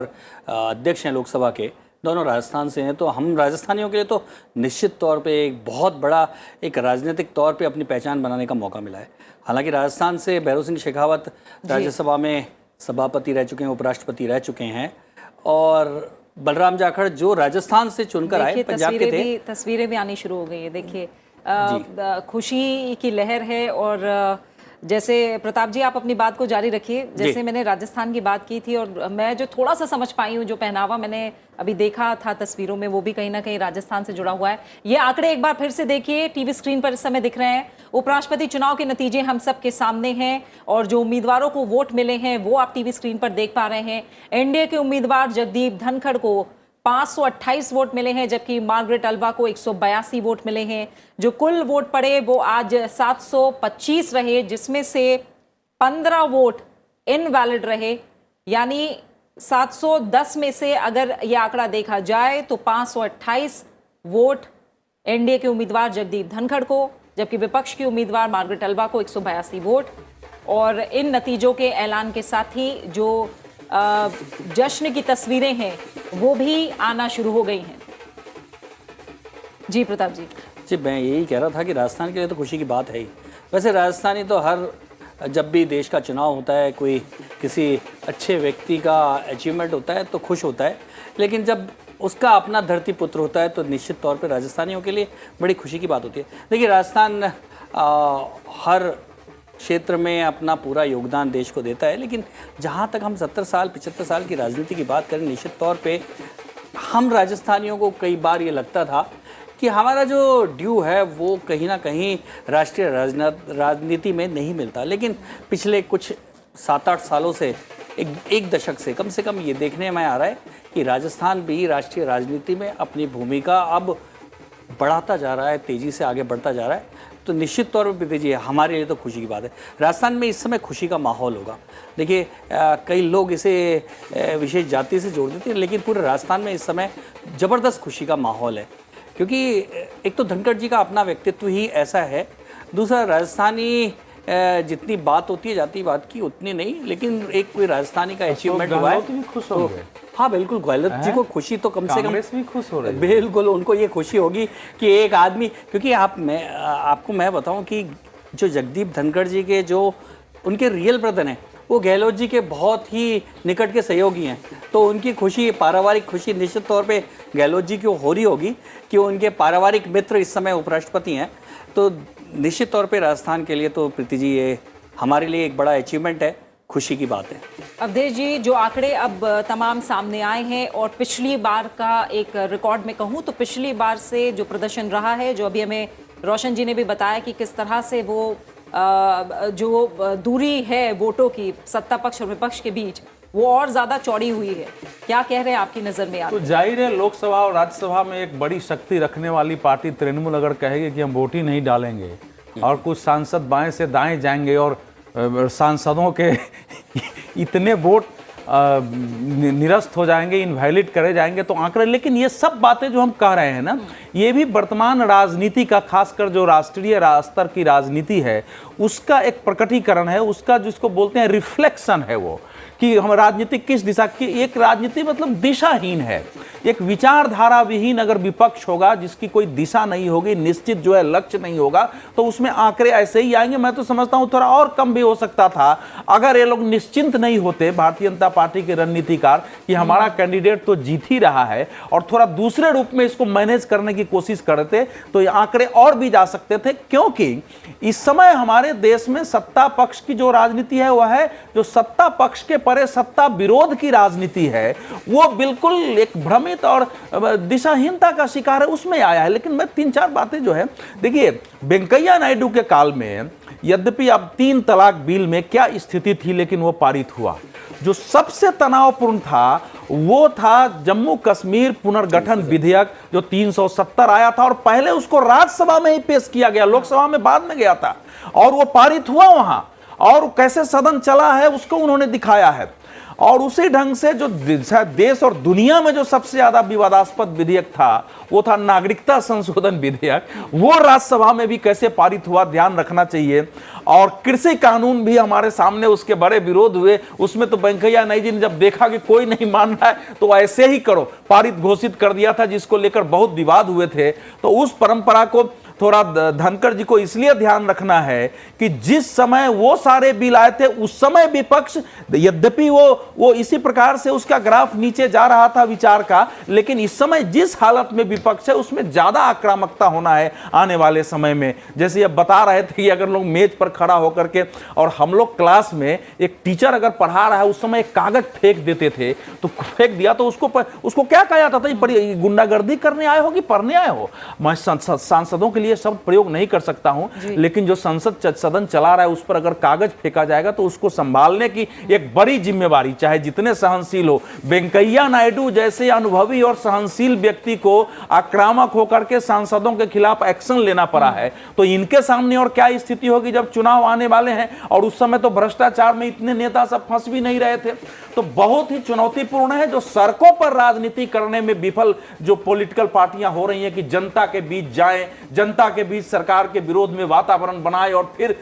अध्यक्ष हैं लोकसभा के, दोनों राजस्थान से हैं। तो हम राजस्थानियों के लिए तो निश्चित तौर पे एक बहुत बड़ा एक राजनीतिक तौर पे अपनी पहचान बनाने का मौका मिला है। हालांकि राजस्थान से भैरों सिंह शेखावत राज्यसभा में सभापति रह चुके हैं, उपराष्ट्रपति रह चुके हैं, और बलराम जाखड़ जो राजस्थान से चुनकर आए, पंजाब के थे। तस्वीरें भी आनी शुरू हो गई है। देखिए खुशी की लहर है। और जैसे प्रताप जी आप अपनी बात को जारी रखिए। जैसे मैंने राजस्थान की बात की थी, और मैं जो थोड़ा सा समझ पाई हूँ, जो पहनावा मैंने अभी देखा था तस्वीरों में, वो भी कहीं ना कहीं राजस्थान से जुड़ा हुआ है। ये आंकड़े एक बार फिर से देखिए, टीवी स्क्रीन पर इस समय दिख रहे हैं। उपराष्ट्रपति चुनाव के नतीजे हम सब के सामने हैं, और जो उम्मीदवारों को वोट मिले हैं वो आप टीवी स्क्रीन पर देख पा रहे हैं। एनडीए के उम्मीदवार जगदीप धनखड़ को 528 वोट मिले हैं, जबकि मार्गरेट अल्वा को 182 वोट मिले हैं। जो कुल वोट पड़े वो आज 725 रहे, जिसमें से 15 वोट इनवैलिड रहे। यानी 710 में से अगर ये आंकड़ा देखा जाए तो 528 वोट एनडीए के उम्मीदवार जगदीप धनखड़ को, जबकि विपक्ष की उम्मीदवार मार्गरेट अल्वा को 182 वोट। और इन नतीजों के ऐलान के साथ ही जो जश्न की तस्वीरें हैं वो भी आना शुरू हो गई हैं। जी प्रताप जी। मैं यही कह रहा था कि राजस्थान के लिए तो खुशी की बात है ही। वैसे राजस्थानी तो जब भी देश का चुनाव होता है, कोई किसी अच्छे व्यक्ति का अचीवमेंट होता है तो खुश होता है, लेकिन जब उसका अपना धरती पुत्र होता है तो निश्चित तौर पर राजस्थानियों के लिए बड़ी खुशी की बात होती है। देखिए राजस्थान हर क्षेत्र में अपना पूरा योगदान देश को देता है, लेकिन जहाँ तक हम 70 साल 75 साल की राजनीति की बात करें, निश्चित तौर पे हम राजस्थानियों को कई बार ये लगता था कि हमारा जो ड्यू है वो कहीं ना कहीं राष्ट्रीय राजनीति में नहीं मिलता। लेकिन पिछले कुछ 7-8 सालों से एक दशक से कम ये देखने में आ रहा है कि राजस्थान भी राष्ट्रीय राजनीति में अपनी भूमिका अब बढ़ाता जा रहा है, तेज़ी से आगे बढ़ता जा रहा है। तो निश्चित तौर पर दीजिए, हमारे लिए तो खुशी की बात है। राजस्थान में इस समय खुशी का माहौल होगा। देखिए कई लोग इसे विशेष जाति से जोड़ देते हैं, लेकिन पूरे राजस्थान में इस समय ज़बरदस्त खुशी का माहौल है, क्योंकि एक तो धनखड़ जी का अपना व्यक्तित्व ही ऐसा है। दूसरा, राजस्थानी जितनी बात होती है जातिवाद की उतनी नहीं, लेकिन एक कोई राजस्थानी का अचीवमेंट हुआ है तो हाँ बिल्कुल, गहलोत जी को खुशी तो कम से कम भी खुश हो रही है। बिल्कुल उनको ये खुशी होगी कि एक आदमी, क्योंकि आपको मैं बताऊं कि जो जगदीप धनखड़ जी के जो उनके रियल ब्रदर हैं वो गहलोत जी के बहुत ही निकट के सहयोगी हैं। तो उनकी खुशी, पारिवारिक खुशी निश्चित तौर पे गहलोत जी को हो रही होगी कि उनके पारिवारिक मित्र इस समय उपराष्ट्रपति हैं। तो निश्चित तौर पे राजस्थान के लिए तो प्रीति जी ये हमारे लिए एक बड़ा अचीवमेंट है, खुशी की बात है। अवधेश जी, जो आंकड़े अब तमाम सामने आए हैं और पिछली बार का एक रिकॉर्ड में कहूँ तो पिछली बार से जो प्रदर्शन रहा है, जो अभी हमें रोशन जी ने भी बताया कि किस तरह से वो जो दूरी है वोटों की सत्ता पक्ष और विपक्ष के बीच, वो और ज्यादा चौड़ी हुई है। क्या कह रहे हैं आपकी नजर में? तो जाहिर है लोकसभा और राज्यसभा में एक बड़ी शक्ति रखने वाली पार्टी तृणमूल अगर कहेगी कि हम वोट ही नहीं डालेंगे और कुछ सांसद बाएं से दाएं जाएंगे और सांसदों के इतने वोट निरस्त हो जाएंगे, इनवैलिड करे जाएंगे, तो आंकड़े। लेकिन ये सब बातें जो हम कह रहे हैं ना, ये भी वर्तमान राजनीति का, खासकर जो राष्ट्रीय स्तर की राजनीति है उसका एक प्रकटीकरण है, उसका जिसको बोलते हैं रिफ्लेक्शन है वो, कि हम राजनीति किस दिशा की। एक राजनीति मतलब दिशाहीन है, एक विचारधारा विहीन अगर विपक्ष होगा, जिसकी कोई दिशा नहीं होगी, निश्चित जो है लक्ष्य नहीं होगा, तो उसमें आंकड़े ऐसे ही आएंगे। मैं तो समझता हूं थोड़ा और कम भी हो सकता था अगर ये लोग निश्चिंत नहीं होते, भारतीय जनता पार्टी के रणनीतिकार, कि हमारा कैंडिडेट तो जीत ही रहा है, और थोड़ा दूसरे रूप में इसको मैनेज करने की कोशिश करते तो ये आंकड़े और भी जा सकते थे। क्योंकि इस समय हमारे देश में सत्ता पक्ष की जो राजनीति है वह है, जो सत्ता पक्ष के परे सत्ता विरोध की राजनीति है, वो बिल्कुल एक भ्रमित और दिशाहीनता का शिकार है, उसमें आया है। लेकिन मैं 3-4 बातें जो है, देखिए वेंकैया नायडू के काल में यद्यपि अब 3 तलाक बिल में क्या स्थिति थी, लेकिन वो पारित हुआ। जो सबसे तनावपूर्ण था वो था जम्मू कश्मीर पुनर्गठन विधेयक, जो 370 आया था, और पहले उसको राज्यसभा में ही पेश किया गया, लोकसभा में बाद में गया था, और वो पारित हुआ वहां, और कैसे सदन चला है उसको उन्होंने दिखाया है। और उसी ढंग से जो शायद देश और दुनिया में जो सबसे ज्यादा विवादास्पद विधेयक था वो था नागरिकता संशोधन विधेयक। वो राज्यसभा में भी कैसे पारित हुआ, ध्यान रखना चाहिए। और कृषि कानून भी हमारे सामने उसके बड़े विरोध हुए। उसमें तो वेंकैया नायडू जी ने जब देखा कि कोई नहीं मान रहा है तो ऐसे ही करो, पारित घोषित कर दिया था, जिसको लेकर बहुत विवाद हुए थे। तो उस परंपरा को थोड़ा धनखड़ जी को इसलिए ध्यान रखना है कि जिस समय वो सारे बिल आए थे उस समय विपक्ष, यद्यपि वो इसी प्रकार से उसका ग्राफ नीचे जा रहा था विचार का, लेकिन इस समय जिस हालत में विपक्ष है उसमें ज्यादा आक्रामकता होना है आने वाले समय में। जैसे अब बता रहे थे कि अगर लोग मेज पर खड़ा होकर के, और हम लोग क्लास में एक टीचर अगर पढ़ा रहा है उस समय एक कागज फेंक देते थे, तो फेंक दिया तो उसको क्या कहा जाता था, गुंडागर्दी करने आए हो कि पढ़ने आए हो। मैं सांसदों के लिए शब्द प्रयोग नहीं कर सकता हूं, लेकिन जो संसद सदन चला रहा है उस पर अगर कागज फेंका जाएगा तो उसको संभालने की एक बड़ी जिम्मेवारी, चाहे जितने सहनशील हो। वेंकैया नायडू जैसे अनुभवी और सहनशील व्यक्ति को आक्रामक होकर के सांसदों के खिलाफ एक्शन लेना पड़ा है, तो इनके सामने और क्या स्थिति होगी जब चुनाव आने वाले हैं। और उस समय तो भ्रष्टाचार में इतने नेता सब फंस भी नहीं रहे थे। तो बहुत ही चुनौतीपूर्ण है जो सड़कों पर राजनीति करने में विफल जो पॉलिटिकल पार्टियां हो रही हैं कि जनता के बीच जाएं, जनता के बीच सरकार के विरोध में वातावरण बनाए, और फिर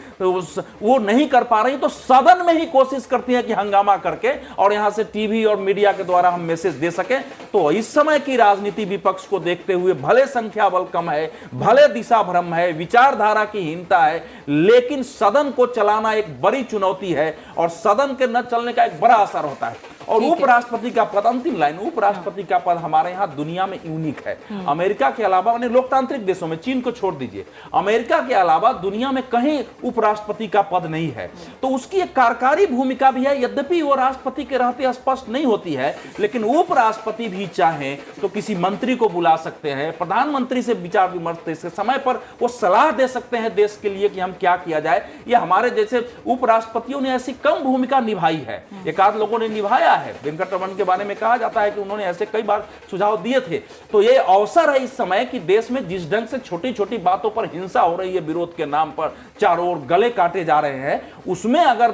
वो नहीं कर पा रही तो सदन में ही कोशिश करती है कि हंगामा करके और यहां से टीवी और मीडिया के द्वारा हम मैसेज दे सकें। तो इस समय की राजनीति विपक्ष को देखते हुए भले संख्या बल कम है, भले दिशा भ्रम है, विचारधारा की हीनता है, लेकिन सदन को चलाना एक बड़ी चुनौती है और सदन के न चलने का एक बड़ा असर होता है। और उपराष्ट्रपति का पद, अंतिम लाइन, उपराष्ट्रपति का पद हमारे यहां दुनिया में यूनिक है। अमेरिका के अलावा, लोकतांत्रिक देशों में, चीन को छोड़ दीजिए, अमेरिका के अलावा दुनिया में कहीं उपराष्ट्रपति का पद नहीं है। तो उसकी एक कार्यकारी भूमिका भी है, यद्यपि वो राष्ट्रपति के रहते स्पष्ट नहीं होती है, लेकिन उपराष्ट्रपति भी चाहे तो किसी मंत्री को बुला सकते हैं, प्रधानमंत्री से विचार विमर्श के समय पर वो सलाह दे सकते हैं देश के लिए कि हम क्या किया जाए। ये हमारे जैसे उपराष्ट्रपतियों ने ऐसी कम भूमिका निभाई है, एक आध लोगों ने निभाया है। वेंकटरमन के बारे में कहा जाता है कि उन्होंने ऐसे कई बार सुझाव दिए थे। तो ये अवसर है इस समय कि देश में जिस ढंग से छोटी छोटी बातों पर हिंसा हो रही है, विरोध के नाम पर चारों ओर गले काटे जा रहे हैं, उसमें अगर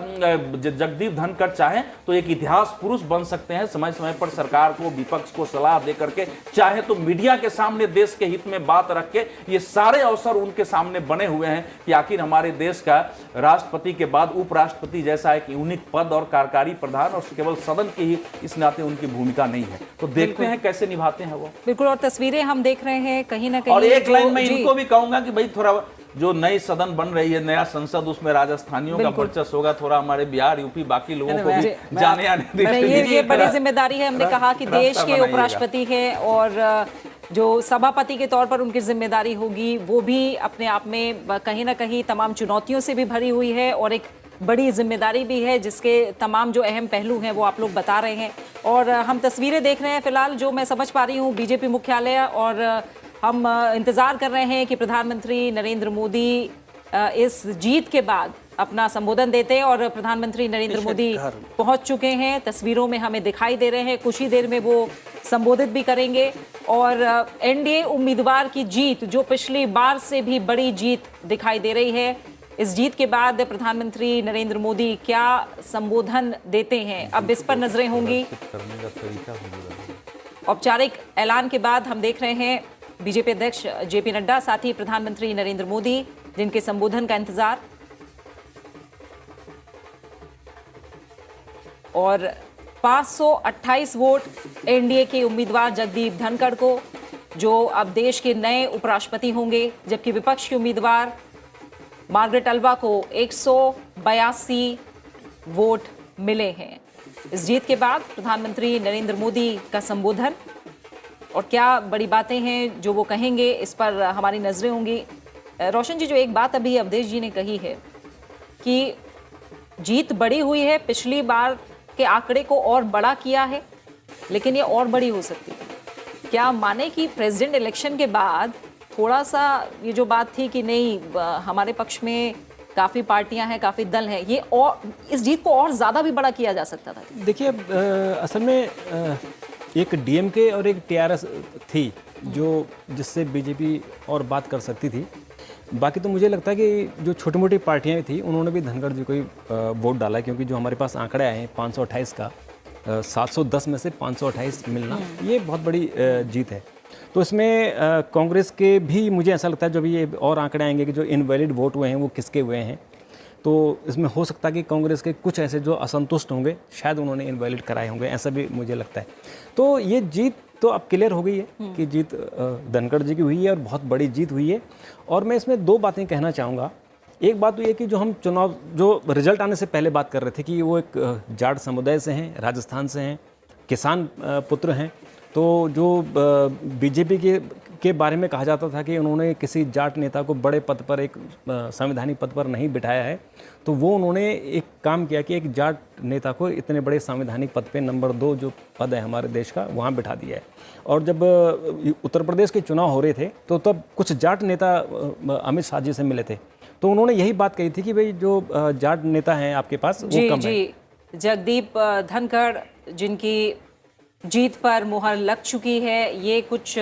जगदीप धनखड़ चाहें तो एक इतिहास पुरुष बन सकते हैं। समय समय पर सरकार को, विपक्ष को सलाह दे करके, चाहे तो मीडिया के सामने देश के हित में बात रख के, ये सारे अवसर उनके सामने बने हुए हैं कि आखिर हमारे देश का राष्ट्रपति के बाद उपराष्ट्रपति जैसा एक यूनिक पद और कार्यकारी प्रधान और केवल सदन के ही इस नाते उनकी भूमिका नहीं है। तो देखते हैं कैसे निभाते हैं वो। बिल्कुल, और तस्वीरें हम देख रहे हैं कहीं ना कहीं। और एक लाइन में इनको भी कहूंगा कि भाई थोड़ा जो नई सदन बन रही है, नया संसद, उसमें राजस्थानियों का वर्चस्व होगा, थोड़ा हमारे बिहार, यूपी, बाकी लोगों को भी जाने आने दीजिए। ये बड़ी जिम्मेदारी है। हमने कहा कि देश के उपराष्ट्रपति है और जो सभापति के तौर पर उनकी जिम्मेदारी होगी वो भी अपने आप में कहीं ना कहीं तमाम चुनौतियों से भी भरी हुई है और एक बड़ी जिम्मेदारी भी है, जिसके तमाम जो अहम पहलू हैं वो आप लोग बता रहे हैं। और हम तस्वीरें देख रहे हैं फिलहाल, जो मैं समझ पा रही हूँ बीजेपी मुख्यालय, और हम इंतज़ार कर रहे हैं कि प्रधानमंत्री नरेंद्र मोदी इस जीत के बाद अपना संबोधन देते हैं। और प्रधानमंत्री नरेंद्र मोदी पहुंच चुके हैं, तस्वीरों में हमें दिखाई दे रहे हैं। कुछ ही देर में वो संबोधित भी करेंगे। और एनडीए उम्मीदवार की जीत, जो पिछली बार से भी बड़ी जीत दिखाई दे रही है, इस जीत के बाद प्रधानमंत्री नरेंद्र मोदी क्या संबोधन देते हैं, अब इस पर नजरें होंगी। औपचारिक ऐलान के बाद हम देख रहे हैं बीजेपी अध्यक्ष जेपी नड्डा, साथ ही प्रधानमंत्री नरेंद्र मोदी, जिनके संबोधन का इंतजार। और 528 वोट एनडीए के उम्मीदवार जगदीप धनखड़ को, जो अब देश के नए उपराष्ट्रपति होंगे, जबकि विपक्ष के उम्मीदवार मार्गरेट अल्वा को 182 वोट मिले हैं। इस जीत के बाद प्रधानमंत्री नरेंद्र मोदी का संबोधन और क्या बड़ी बातें हैं जो वो कहेंगे, इस पर हमारी नजरें होंगी। रोशन जी, जो एक बात अभी अवधेश जी ने कही है कि जीत बड़ी हुई है, पिछली बार के आंकड़े को और बड़ा किया है, लेकिन ये और बड़ी हो सकती है। क्या माने कि प्रेसिडेंट इलेक्शन के बाद थोड़ा सा ये जो बात थी कि नहीं, हमारे पक्ष में काफ़ी पार्टियां हैं, काफ़ी दल हैं, ये और इस जीत को और ज़्यादा भी बड़ा किया जा सकता था? देखिए, असल में एक डीएमके और एक टीआरएस थी जिससे बीजेपी और बात कर सकती थी। बाकी तो मुझे लगता है कि जो छोटी मोटी पार्टियां थी उन्होंने भी धनखड़ जी को ही वोट डाला, क्योंकि जो हमारे पास आंकड़े आए हैं 528 का, 710 में से 528 मिलना ये बहुत बड़ी जीत है। तो इसमें कांग्रेस के भी मुझे ऐसा लगता है जब ये और आंकड़े आएंगे कि जो इनवैलिड वोट हुए हैं वो किसके हुए हैं, तो इसमें हो सकता है कि कांग्रेस के कुछ ऐसे जो असंतुष्ट होंगे शायद उन्होंने इनवैलिड कराए होंगे, ऐसा भी मुझे लगता है। तो ये जीत तो अब क्लियर हो गई है कि जीत धनखड़ जी की हुई है और बहुत बड़ी जीत हुई है। और मैं इसमें दो बातें कहना चाहूँगा। एक बात तो ये कि जो हम चुनाव जो रिजल्ट आने से पहले बात कर रहे थे कि वो एक जाट समुदाय से हैं, राजस्थान से हैं, किसान पुत्र हैं, तो जो बीजेपी के बारे में कहा जाता था कि उन्होंने किसी जाट नेता को बड़े पद पर, एक संवैधानिक पद पर नहीं बिठाया है, तो वो उन्होंने एक काम किया कि एक जाट नेता को इतने बड़े संवैधानिक पद पे नंबर 2 जो पद है हमारे देश का वहाँ बिठा दिया है। और जब उत्तर प्रदेश के चुनाव हो रहे थे तो तब कुछ जाट नेता अमित शाह जी से मिले थे, तो उन्होंने यही बात कही थी कि भाई जो जाट नेता हैं आपके पास वो कम है। जगदीप धनखड़ जिनकी जीत पर मुहर लग चुकी है, ये कुछ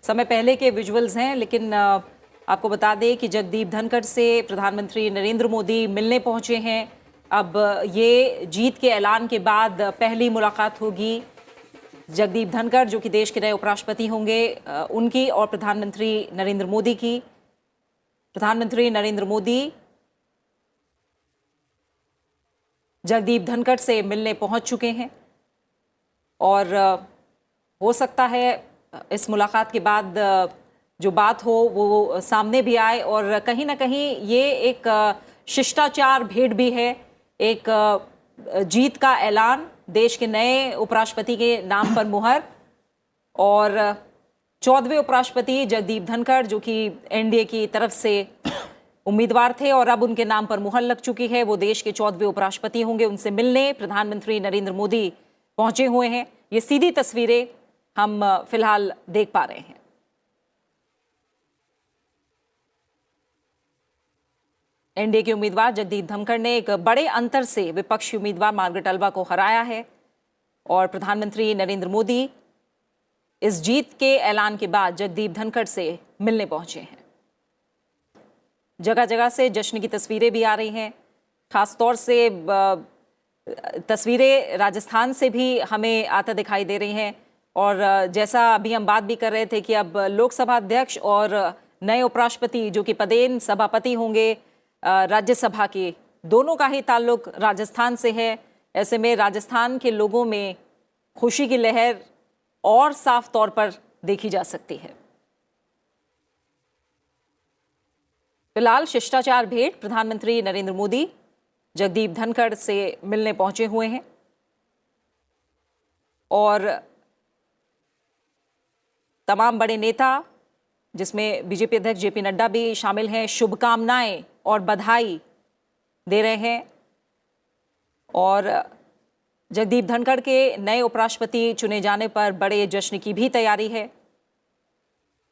समय पहले के विजुअल्स हैं, लेकिन आपको बता दें कि जगदीप धनखड़ से प्रधानमंत्री नरेंद्र मोदी मिलने पहुंचे हैं। अब ये जीत के ऐलान के बाद पहली मुलाकात होगी जगदीप धनखड़ जो कि देश के नए उपराष्ट्रपति होंगे उनकी और प्रधानमंत्री नरेंद्र मोदी की। प्रधानमंत्री नरेंद्र मोदी जगदीप धनखड़ से मिलने पहुंच चुके हैं और हो सकता है इस मुलाकात के बाद जो बात हो वो सामने भी आए और कहीं ना कहीं ये एक शिष्टाचार भेंट भी है, एक जीत का ऐलान, देश के नए उपराष्ट्रपति के नाम पर मुहर। और 14वें उपराष्ट्रपति जगदीप धनखड़ जो कि एनडीए की तरफ से उम्मीदवार थे और अब उनके नाम पर मुहर लग चुकी है, वो देश के 14वें उपराष्ट्रपति होंगे। उनसे मिलने प्रधानमंत्री नरेंद्र मोदी पहुंचे हुए हैं। ये सीधी तस्वीरें हम फिलहाल देख पा रहे हैं। एनडीए के उम्मीदवार जगदीप धनखड़ ने एक बड़े अंतर से विपक्षी उम्मीदवार मार्गरेट अल्वा को हराया है और प्रधानमंत्री नरेंद्र मोदी इस जीत के ऐलान के बाद जगदीप धनखड़ से मिलने पहुंचे हैं। जगह जगह से जश्न की तस्वीरें भी आ रही हैं, खासतौर से तस्वीरें राजस्थान से भी हमें आता दिखाई दे रही हैं। और जैसा अभी हम बात भी कर रहे थे कि अब लोकसभा अध्यक्ष और नए उपराष्ट्रपति जो कि पदेन सभापति होंगे राज्यसभा के, दोनों का ही ताल्लुक राजस्थान से है। ऐसे में राजस्थान के लोगों में खुशी की लहर और साफ तौर पर देखी जा सकती है। फिलहाल शिष्टाचार भेंट प्रधानमंत्री नरेंद्र मोदी जगदीप धनखड़ से मिलने पहुंचे हुए हैं और तमाम बड़े नेता जिसमें बीजेपी अध्यक्ष जेपी नड्डा भी शामिल हैं, शुभकामनाएं और बधाई दे रहे हैं। और जगदीप धनखड़ के नए उपराष्ट्रपति चुने जाने पर बड़े जश्न की भी तैयारी है।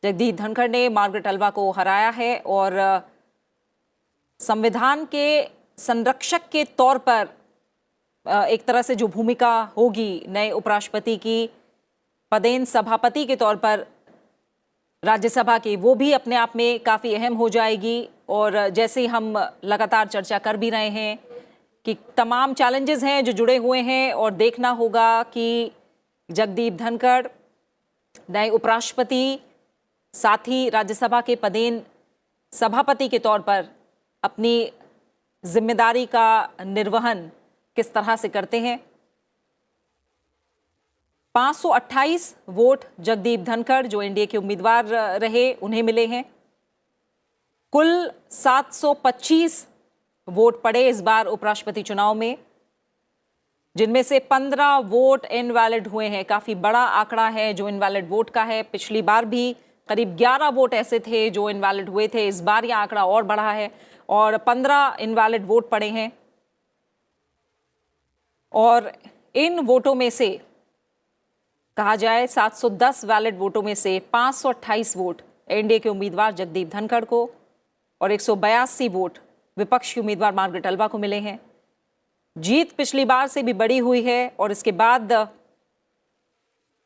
जगदीप धनखड़ ने मार्गरेट अल्वा को हराया है और संविधान के संरक्षक के तौर पर एक तरह से जो भूमिका होगी नए उपराष्ट्रपति की, पदेन सभापति के तौर पर राज्यसभा की, वो भी अपने आप में काफ़ी अहम हो जाएगी। और जैसे हम लगातार चर्चा कर भी रहे हैं कि तमाम चैलेंजेस हैं जो जुड़े हुए हैं और देखना होगा कि जगदीप धनखड़ नए उपराष्ट्रपति साथ ही राज्यसभा के पदेन सभापति के तौर पर अपनी जिम्मेदारी का निर्वहन किस तरह से करते हैं। 528 वोट जगदीप धनखड़ जो एनडीए के उम्मीदवार रहे उन्हें मिले हैं। कुल 725 वोट पड़े इस बार उपराष्ट्रपति चुनाव में, जिनमें से 15 वोट इनवैलिड हुए हैं। काफी बड़ा आंकड़ा है जो इनवैलिड वोट का है। पिछली बार भी करीब 11 वोट ऐसे थे जो इनवैलिड हुए थे। इस बार यह आंकड़ा और बढ़ा है और 15 इनवैलिड वोट पड़े हैं। और इन वोटों में से कहा जाए 710 वैलिड वोटों में से 528 वोट एनडीए के उम्मीदवार जगदीप धनखड़ को और 182 वोट विपक्ष के उम्मीदवार मार्गरेट अल्वा को मिले हैं। जीत पिछली बार से भी बड़ी हुई है और इसके बाद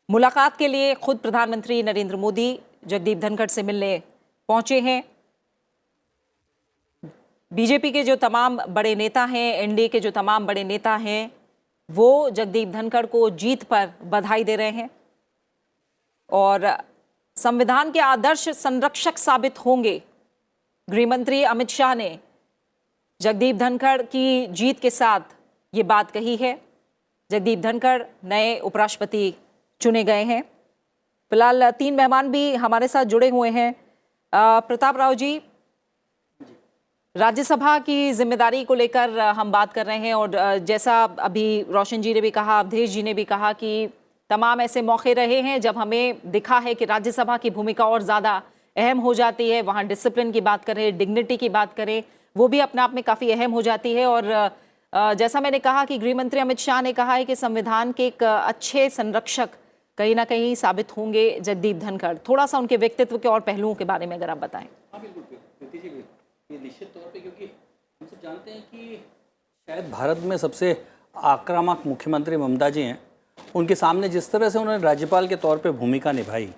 मुलाकात के लिए खुद प्रधानमंत्री नरेंद्र मोदी जगदीप धनखड़ से मिलने पहुंचे हैं। बीजेपी के जो तमाम बड़े नेता हैं, एनडीए के जो तमाम बड़े नेता हैं, वो जगदीप धनखड़ को जीत पर बधाई दे रहे हैं और संविधान के आदर्श संरक्षक साबित होंगे। गृह मंत्री अमित शाह ने जगदीप धनखड़ की जीत के साथ ये बात कही है। जगदीप धनखड़ नए उपराष्ट्रपति चुने गए हैं। फिलहाल 3 मेहमान भी हमारे साथ जुड़े हुए हैं। प्रताप राव जी, राज्यसभा की जिम्मेदारी को लेकर हम बात कर रहे हैं और जैसा अभी रोशन जी ने भी कहा, अवधेश जी ने भी कहा कि तमाम ऐसे मौके रहे हैं जब हमें दिखा है कि राज्यसभा की भूमिका और ज़्यादा अहम हो जाती है। वहाँ डिसिप्लिन की बात करें, डिग्निटी की बात करें, वो भी अपने आप में काफ़ी अहम हो जाती है। और जैसा मैंने कहा कि गृह मंत्री अमित शाह ने कहा है कि संविधान के एक अच्छे संरक्षक कहीं ना कहीं साबित होंगे जगदीप धनखड़। थोड़ा सा उनके व्यक्तित्व के और पहलुओं के बारे में अगर आप बताएं। हाँ बिल्कुल, ये निश्चित तौर पे, क्योंकि हम सब जानते हैं कि शायद भारत में सबसे आक्रामक मुख्यमंत्री ममता जी हैं। उनके सामने जिस तरह से उन्होंने राज्यपाल के तौर पे भूमिका निभाई,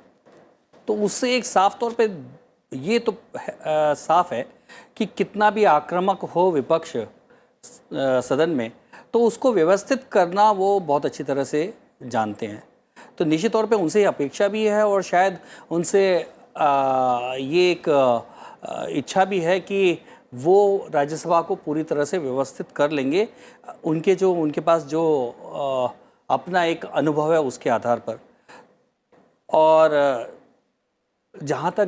तो उससे एक साफ तौर पे ये तो साफ है कि कितना भी आक्रामक हो विपक्ष सदन में, तो उसको व्यवस्थित करना वो बहुत अच्छी तरह से जानते हैं। तो निश्चित तौर पे उनसे अपेक्षा भी है और शायद उनसे ये एक इच्छा भी है कि वो राज्यसभा को पूरी तरह से व्यवस्थित कर लेंगे, उनके पास जो अपना एक अनुभव है उसके आधार पर। और जहाँ तक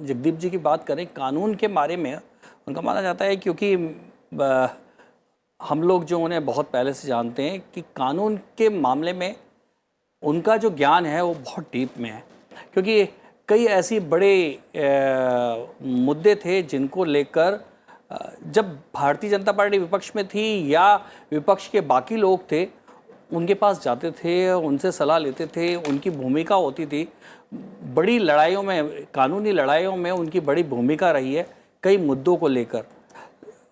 जगदीप जी की बात करें, कानून के बारे में उनका माना जाता है, क्योंकि हम लोग जो उन्हें बहुत पहले से जानते हैं कि कानून के मामले में उनका जो ज्ञान है वो बहुत डीप में है। क्योंकि कई ऐसी बड़े मुद्दे थे जिनको लेकर जब भारतीय जनता पार्टी विपक्ष में थी या विपक्ष के बाकी लोग थे, उनके पास जाते थे, उनसे सलाह लेते थे, उनकी भूमिका होती थी। बड़ी लड़ाइयों में, कानूनी लड़ाइयों में उनकी बड़ी भूमिका रही है कई मुद्दों को लेकर।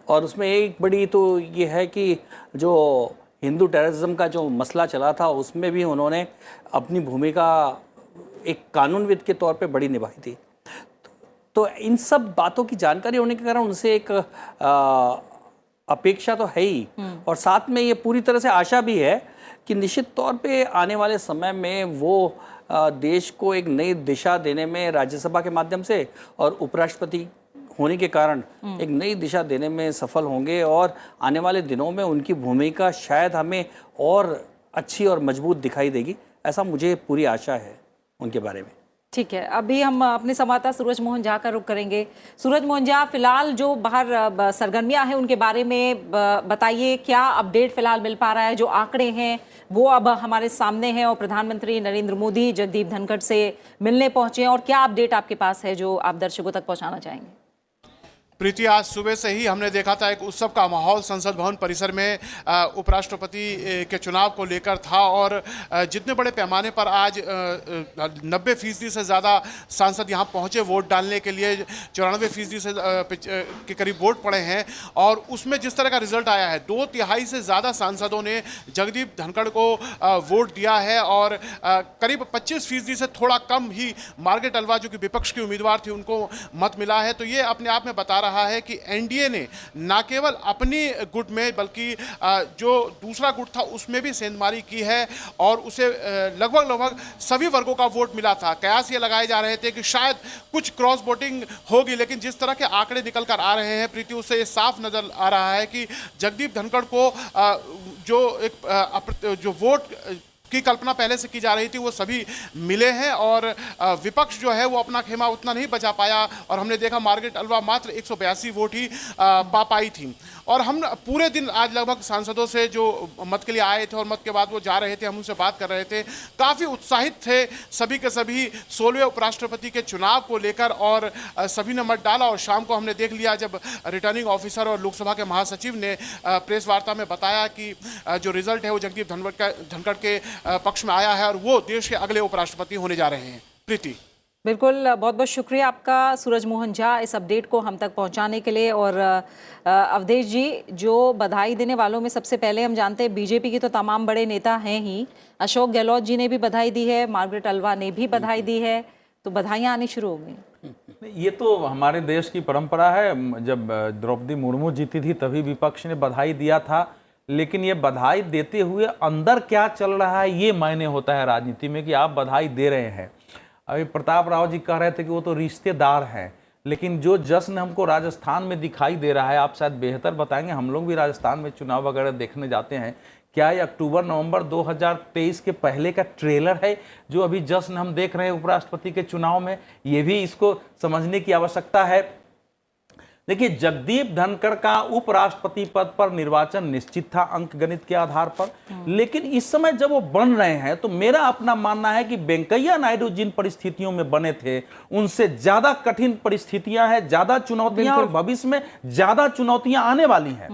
और उसमें एक बड़ी तो ये है कि जो हिंदू टेररिज्म का जो मसला चला था, उसमें भी उन्होंने अपनी भूमिका एक कानूनविद के तौर पे बड़ी निभाई थी। तो इन सब बातों की जानकारी होने के कारण उनसे एक अपेक्षा तो है ही, और साथ में ये पूरी तरह से आशा भी है कि निश्चित तौर पे आने वाले समय में वो देश को एक नई दिशा देने में राज्यसभा के माध्यम से और उपराष्ट्रपति होने के कारण एक नई दिशा देने में सफल होंगे। और आने वाले दिनों में उनकी भूमिका शायद हमें और अच्छी और मजबूत दिखाई देगी, ऐसा मुझे पूरी आशा है उनके बारे में। ठीक है, अभी हम अपने संवाददाता सूरज मोहन झा का रुख करेंगे। सूरज मोहन झा, फिलहाल जो बाहर सरगर्मियां हैं उनके बारे में बताइए, क्या अपडेट फिलहाल मिल पा रहा है? जो आंकड़े हैं वो अब हमारे सामने हैं और प्रधानमंत्री नरेंद्र मोदी जगदीप धनखड़ से मिलने पहुंचे हैं, और क्या अपडेट आपके पास है जो आप दर्शकों तक पहुंचाना चाहेंगे? प्रीति, आज सुबह से ही हमने देखा था एक उत्सव का माहौल संसद भवन परिसर में उपराष्ट्रपति के चुनाव को लेकर था, और जितने बड़े पैमाने पर आज 90% से ज़्यादा सांसद यहां पहुंचे वोट डालने के लिए, 94% से के करीब वोट पड़े हैं, और उसमें जिस तरह का रिजल्ट आया है, 2/3 से ज़्यादा सांसदों ने जगदीप धनखड़ को वोट दिया है, और करीब 25% से थोड़ा कम ही मार्गरेट अल्वा जो कि विपक्ष की उम्मीदवार थी उनको मत मिला है। तो ये अपने आप में बता रहा है कि एनडीए ने न केवल अपनी गुट में बल्कि जो दूसरा गुट था उसमें भी सेंधमारी की है, और उसे लगभग सभी वर्गों का वोट मिला था। कयास ये लगाए जा रहे थे कि शायद कुछ क्रॉस वोटिंग होगी, लेकिन जिस तरह के आंकड़े निकल कर आ रहे हैं प्रीति, उससे ये साफ नजर आ रहा है कि जगदीप धनखड़ को जो वोट की कल्पना पहले से की जा रही थी वो सभी मिले हैं, और विपक्ष जो है वो अपना खेमा उतना नहीं बचा पाया, और हमने देखा मार्गरेट अल्वा मात्र 182 वोट ही पा पाई थी। और हम पूरे दिन आज लगभग सांसदों से जो मत के लिए आए थे और मत के बाद वो जा रहे थे, हम उनसे बात कर रहे थे, काफ़ी उत्साहित थे सभी के सभी 16वें उपराष्ट्रपति के चुनाव को लेकर, और सभी ने मत डाला। और शाम को हमने देख लिया जब रिटर्निंग ऑफिसर और लोकसभा के महासचिव ने प्रेस वार्ता में बताया कि जो रिजल्ट है वो जगदीप धनखड़ के पक्ष में आया है, और वो देश के अगले उपराष्ट्रपति होने जा रहे हैं। प्रीति, बिल्कुल, बहुत बहुत शुक्रिया आपका सूरज मोहन झा इस अपडेट को हम तक पहुंचाने के लिए। और अवधेश जी, जो बधाई देने वालों में सबसे पहले हम जानते हैं बीजेपी के तो तमाम बड़े नेता हैं ही, अशोक गहलोत जी ने भी बधाई दी है, मार्गरेट अल्वा ने भी बधाई दी है, तो बधाइयाँ आनी शुरू हो गई। ये तो हमारे देश की परंपरा है, जब द्रौपदी मुर्मू जीती थी तभी विपक्ष ने बधाई दिया था, लेकिन ये बधाई देते हुए अंदर क्या चल रहा है ये मायने होता है राजनीति में, कि आप बधाई दे रहे हैं। अभी प्रताप राव जी कह रहे थे कि वो तो रिश्तेदार हैं, लेकिन जो जश्न हमको राजस्थान में दिखाई दे रहा है, आप शायद बेहतर बताएंगे, हम लोग भी राजस्थान में चुनाव वगैरह देखने जाते हैं, क्या ये अक्टूबर नवंबर 2023 के पहले का ट्रेलर है जो अभी जश्न हम देख रहे हैं उपराष्ट्रपति के चुनाव में? ये भी इसको समझने की आवश्यकता है। देखिए, जगदीप धनखड़ का उपराष्ट्रपति पद पर निर्वाचन निश्चित था अंक गणित के आधार पर, लेकिन इस समय जब वो बन रहे हैं तो मेरा अपना मानना है कि वेंकैया नायडू जिन परिस्थितियों में बने थे उनसे ज्यादा कठिन परिस्थितियां हैं, ज्यादा चुनौतियां, और भविष्य में ज्यादा चुनौतियां आने वाली हैं।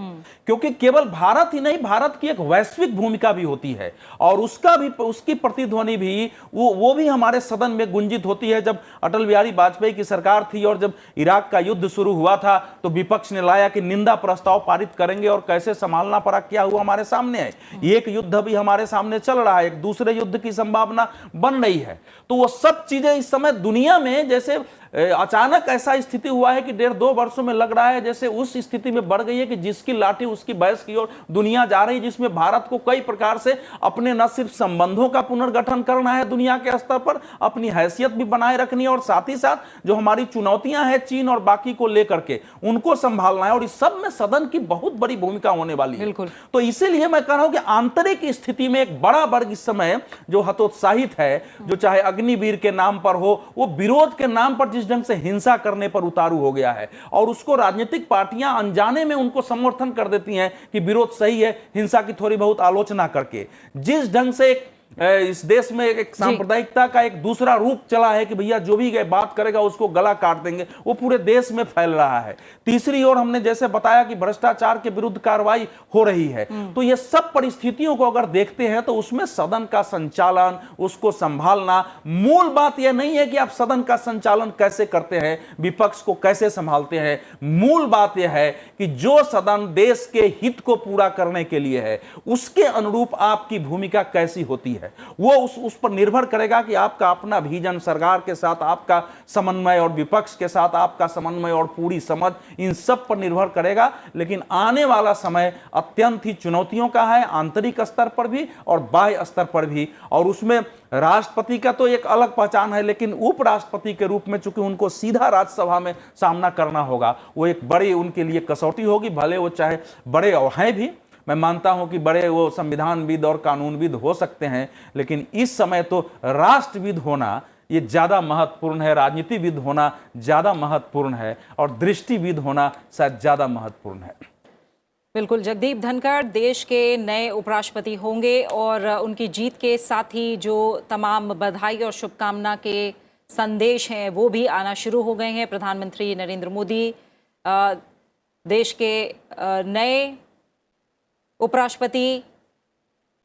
क्योंकि केवल भारत ही नहीं, भारत की एक वैश्विक भूमिका भी होती है और उसकी प्रतिध्वनि भी वो भी हमारे सदन में गुंजित होती है। जब अटल बिहारी वाजपेयी की सरकार थी और जब इराक का युद्ध शुरू हुआ था तो विपक्ष ने लाया कि निंदा प्रस्ताव पारित करेंगे और कैसे संभालना पड़ा, क्या हुआ हमारे सामने है। एक युद्ध भी हमारे सामने चल रहा है, एक दूसरे युद्ध की संभावना बन रही है। तो वो सब चीजें इस समय दुनिया में जैसे अचानक ऐसा स्थिति हुआ है कि 1.5-2 वर्षों में लग रहा है जैसे उस स्थिति में बढ़ गई है कि जिसकी लाठी उसकी भैंस की ओर दुनिया जा रही है, जिसमें भारत को कई प्रकार से अपने न सिर्फ संबंधों का पुनर्गठन करना है दुनिया के स्तर पर, अपनी हैसियत भी बनाए रखनी है और साथ ही साथ जो हमारी चुनौतियां हैं चीन और बाकी को लेकर के उनको संभालना है, और इस सब में सदन की बहुत बड़ी भूमिका होने वाली है। तो इसीलिए मैं कह रहा हूं कि आंतरिक स्थिति में एक बड़ा वर्ग इस समय जो हतोत्साहित है, जो चाहे अग्निवीर के नाम पर हो, वो विरोध के नाम पर जिस ढंग से हिंसा करने पर उतारू हो गया है और उसको राजनीतिक पार्टियां अनजाने में उनको समर्थन कर देती हैं कि विरोध सही है, हिंसा की थोड़ी बहुत आलोचना करके। जिस ढंग से इस देश में एक सांप्रदायिकता का एक दूसरा रूप चला है कि भैया जो भी बात करेगा उसको गला काट देंगे, वो पूरे देश में फैल रहा है। तीसरी ओर हमने जैसे बताया कि भ्रष्टाचार के विरुद्ध कार्रवाई हो रही है। तो ये सब परिस्थितियों को अगर देखते हैं तो उसमें सदन का संचालन, उसको संभालना, मूल बात यह नहीं है कि आप सदन का संचालन कैसे करते हैं, विपक्ष को कैसे संभालते हैं। मूल बात यह है कि जो सदन देश के हित को पूरा करने के लिए है उसके अनुरूप आपकी भूमिका कैसी होती है, वो उस पर निर्भर करेगा कि आपका अपना विजन, सरकार के साथ आपका समन्वय और विपक्ष के साथ आपका समन्वय और पूरी समझ, इन सब पर निर्भर करेगा। लेकिन आने वाला समय अत्यंत ही चुनौतियों का है, आंतरिक स्तर पर भी और बाह्य स्तर पर भी, और उसमें राष्ट्रपति का तो एक अलग पहचान है, लेकिन उपराष्ट्रपति के रूप में चूंकि उनको सीधा राज्यसभा में सामना करना होगा, वो एक बड़ी उनके लिए कसौटी होगी। भले वो चाहे बड़े हैं भी, मैं मानता हूं कि बड़े वो संविधानविद और कानूनविद हो सकते हैं, लेकिन इस समय तो राष्ट्रविद होना ये ज्यादा महत्वपूर्ण है, राजनीतिविद होना ज्यादा महत्वपूर्ण है और दृष्टिविद होना शायद ज्यादा महत्वपूर्ण है। बिल्कुल, जगदीप धनखड़ देश के नए उपराष्ट्रपति होंगे और उनकी जीत के साथ ही जो तमाम बधाई और शुभकामना के संदेश हैं वो भी आना शुरू हो गए हैं। प्रधानमंत्री नरेंद्र मोदी देश के नए उपराष्ट्रपति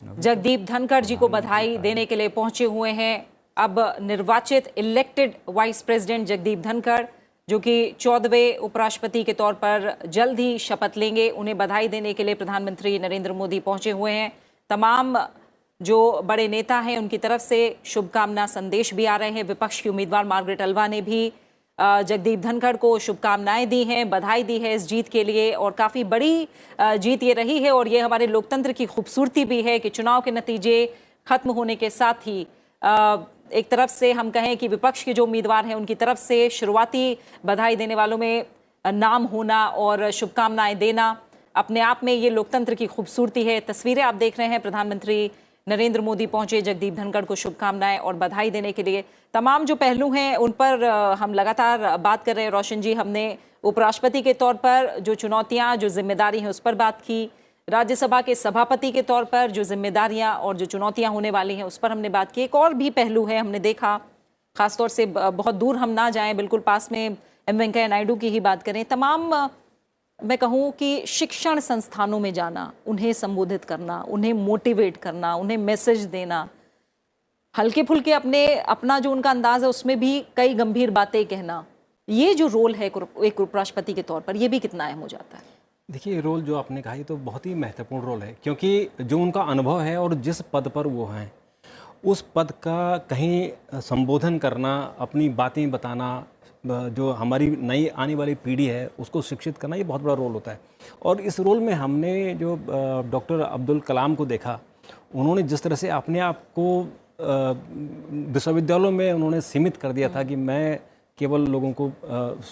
जगदीप धनखड़ जी को बधाई देने के लिए पहुंचे हुए हैं। अब निर्वाचित elected vice president Jagdeep Dhankhar, जो कि 14वें उपराष्ट्रपति के तौर पर जल्द ही शपथ लेंगे, उन्हें बधाई देने के लिए प्रधानमंत्री नरेंद्र मोदी पहुंचे हुए हैं। तमाम जो बड़े नेता हैं उनकी तरफ से शुभकामना संदेश भी आ रहे हैं। विपक्ष की उम्मीदवार मार्गरेट अल्वा ने भी जगदीप धनखड़ को शुभकामनाएं दी हैं, बधाई दी है इस जीत के लिए, और काफ़ी बड़ी जीत ये रही है और ये हमारे लोकतंत्र की खूबसूरती भी है कि चुनाव के नतीजे खत्म होने के साथ ही एक तरफ से हम कहें कि विपक्ष के जो उम्मीदवार हैं उनकी तरफ से शुरुआती बधाई देने वालों में नाम होना और शुभकामनाएं देना, अपने आप में ये लोकतंत्र की खूबसूरती है। तस्वीरें आप देख रहे हैं, प्रधानमंत्री नरेंद्र मोदी पहुंचे जगदीप धनखड़ को शुभकामनाएं और बधाई देने के लिए। तमाम जो पहलू हैं उन पर हम लगातार बात कर रहे हैं। रोशन जी, हमने उपराष्ट्रपति के तौर पर जो चुनौतियां, जो जिम्मेदारी हैं उस पर बात की, राज्यसभा के सभापति के तौर पर जो जिम्मेदारियां और जो चुनौतियां होने वाली हैं उस पर हमने बात की। एक और भी पहलू है, हमने देखा, खासतौर से बहुत दूर हम ना जाएं, बिल्कुल पास में एम वेंकैया नायडू की ही बात करें। तमाम मैं कहूँ कि शिक्षण संस्थानों में जाना, उन्हें संबोधित करना, उन्हें मोटिवेट करना, उन्हें मैसेज देना, हल्के फुल्के अपना जो उनका अंदाज है उसमें भी कई गंभीर बातें कहना, ये जो रोल है एक उपराष्ट्रपति के तौर पर, ये भी कितना अहम हो जाता है? देखिए, रोल जो आपने कहा ये तो बहुत ही महत्वपूर्ण रोल है, क्योंकि जो उनका अनुभव है और जिस पद पर वो हैं उस पद का कहीं संबोधन करना, अपनी बातें बताना, जो हमारी नई आने वाली पीढ़ी है उसको शिक्षित करना, ये बहुत बड़ा रोल होता है। और इस रोल में हमने जो डॉक्टर अब्दुल कलाम को देखा, उन्होंने जिस तरह से अपने आप को विश्वविद्यालयों में उन्होंने सीमित कर दिया था कि मैं केवल लोगों को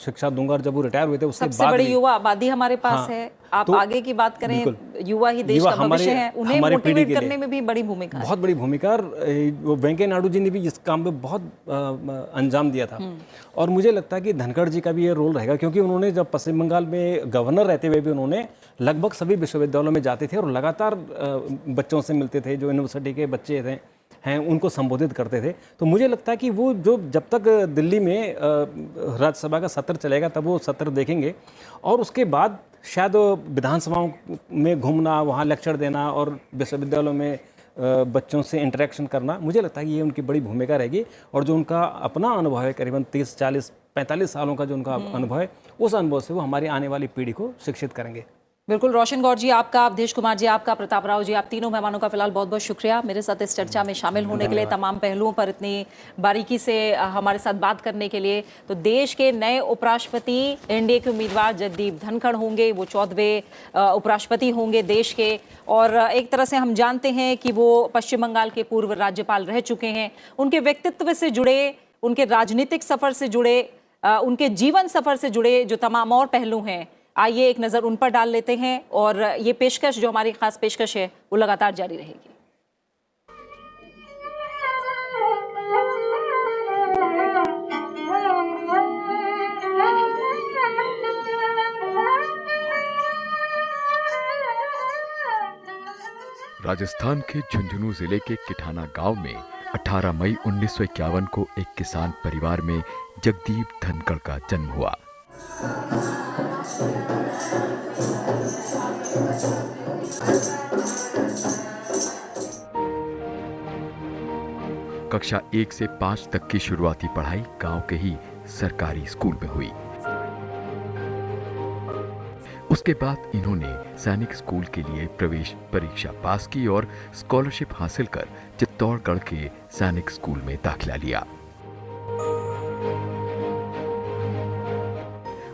शिक्षा दूंगा, और जब वो रिटायर हुए थे उसके सबसे बाद बड़ी भी- युवा आबादी हमारे पास हाँ, है। आप तो आगे की बात करें, बिल्कुल। युवा ही देश युवा का भविष्य हमारे- है, उन्हें हमारी पीढ़ी मोटिवेट के करने लिए में भी बड़ी भूमिका है। बहुत बड़ी भूमिका, और वो वेंकैया नायडू जी ने भी इस काम पे बहुत अंजाम दिया था। और मुझे लगता है कि धनखड़ जी का भी ये रोल रहेगा, क्योंकि उन्होंने जब पश्चिम बंगाल में गवर्नर रहते हुए भी उन्होंने लगभग सभी विश्वविद्यालयों में जाते थे और लगातार बच्चों से मिलते थे, जो यूनिवर्सिटी के बच्चे हैं उनको संबोधित करते थे। तो मुझे लगता है कि वो जो जब तक दिल्ली में राज्यसभा का सत्र चलेगा तब वो सत्र देखेंगे, और उसके बाद शायद विधानसभाओं में घूमना, वहाँ लेक्चर देना और विश्वविद्यालयों में बच्चों से इंटरेक्शन करना, मुझे लगता है कि ये उनकी बड़ी भूमिका रहेगी। और जो उनका अपना अनुभव है, करीबन 30, 40, 45 सालों का जो उनका अनुभव है, उस अनुभव से वो हमारी आने वाली पीढ़ी को शिक्षित करेंगे। बिल्कुल। रोशन गौर जी आपका, अवधेश कुमार जी आपका, प्रताप राव जी, आप तीनों मेहमानों का फिलहाल बहुत बहुत शुक्रिया मेरे साथ इस चर्चा में शामिल होने के लिए, तमाम पहलुओं पर इतनी बारीकी से हमारे साथ बात करने के लिए। तो देश के नए उपराष्ट्रपति एनडीए के उम्मीदवार जगदीप धनखड़ होंगे, वो 14वें उपराष्ट्रपति होंगे देश के। और एक तरह से हम जानते हैं कि वो पश्चिम बंगाल के पूर्व राज्यपाल रह चुके हैं। उनके व्यक्तित्व से जुड़े, उनके राजनीतिक सफर से जुड़े, उनके जीवन सफर से जुड़े जो तमाम और पहलू हैं, आइए एक नज़र उन पर डाल लेते हैं। और ये पेशकश जो हमारी खास पेशकश है वो लगातार जारी रहेगी। राजस्थान के झुंझुनू जिले के किठाना गांव में 18 मई 1951 को एक किसान परिवार में जगदीप धनखड़ का जन्म हुआ। कक्षा 1 से 5 तक की शुरुआती पढ़ाई गांव के ही सरकारी स्कूल में हुई। उसके बाद इन्होंने सैनिक स्कूल के लिए प्रवेश परीक्षा पास की और स्कॉलरशिप हासिल कर चित्तौड़गढ़ के सैनिक स्कूल में दाखिला लिया।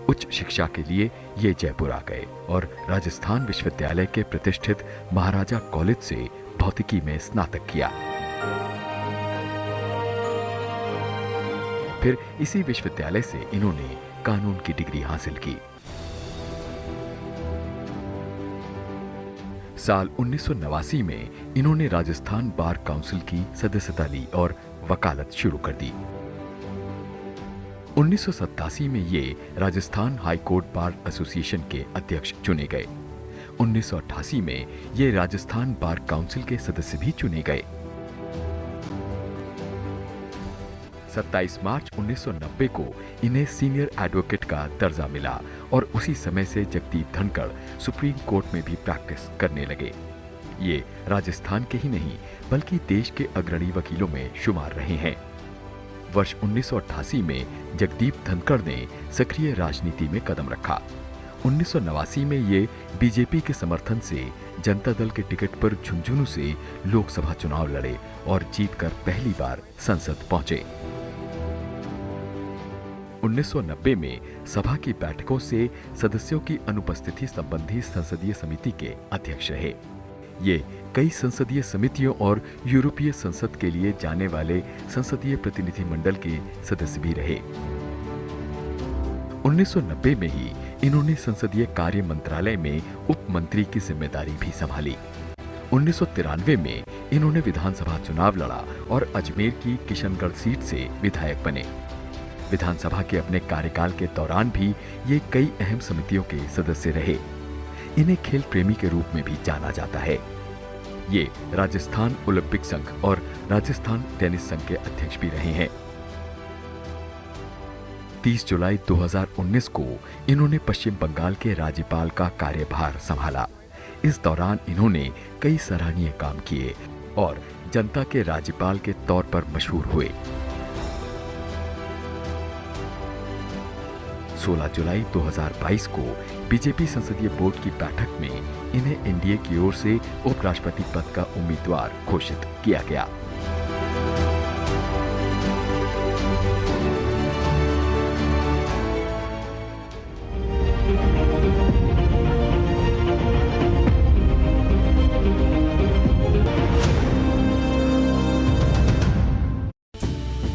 उच्च शिक्षा के लिए ये जयपुर आ गए और राजस्थान विश्वविद्यालय के प्रतिष्ठित महाराजा कॉलेज से भौतिकी में स्नातक किया। फिर इसी विश्वविद्यालय से इन्होंने कानून की डिग्री हासिल की। साल 1989 में इन्होंने राजस्थान बार काउंसिल की सदस्यता ली और वकालत शुरू कर दी। 1987 में ये Rajasthan high court bar association के अध्यक्ष चुने गए। 1988 में ये राजस्थान बार काउंसिल के सदस्य भी चुने गए। 27 मार्च 1990 को इन्हें सीनियर एडवोकेट का दर्जा मिला और उसी समय से जगदीप धनखड़ सुप्रीम कोर्ट में भी प्रैक्टिस करने लगे। ये राजस्थान के ही नहीं बल्कि देश के अग्रणी वकीलों में शुमार रहे हैं। वर्ष 1988 में जगदीप धनखड़ ने सक्रिय राजनीति में कदम रखा। 1989 में ये बीजेपी के समर्थन से जनता दल के टिकट पर झुंझुनू से लोकसभा चुनाव लड़े और जीतकर पहली बार संसद पहुंचे। 1990 में सभा की बैठकों से सदस्यों की अनुपस्थिति संबंधी संसदीय समिति के अध्यक्ष रहे। ये कई संसदीय समितियों और यूरोपीय संसद के लिए जाने वाले संसदीय प्रतिनिधि मंडल के सदस्य भी रहे। 1990 में ही इन्होंने संसदीय कार्य मंत्रालय में उप मंत्री की जिम्मेदारी भी संभाली। 1993 में इन्होंने विधानसभा चुनाव लड़ा और अजमेर की किशनगढ़ सीट से विधायक बने। विधानसभा के अपने कार्यकाल के दौरान भी ये कई अहम समितियों के सदस्य रहे। इन्हें खेल प्रेमी के रूप में भी जाना जाता है। ये राजस्थान ओलंपिक संघ और राजस्थान टेनिस संघ के अध्यक्ष भी रहे हैं। 30 जुलाई 2019 को इन्होंने पश्चिम बंगाल के राज्यपाल का कार्यभार संभाला। इस दौरान इन्होंने कई सराहनीय काम किए और जनता के राज्यपाल के तौर पर मशहूर हुए। 16 जुलाई 2022 को बीजेपी संसदीय बोर्ड की बैठक में इन्हें एनडीए की ओर से उपराष्ट्रपति पद का उम्मीदवार घोषित किया गया।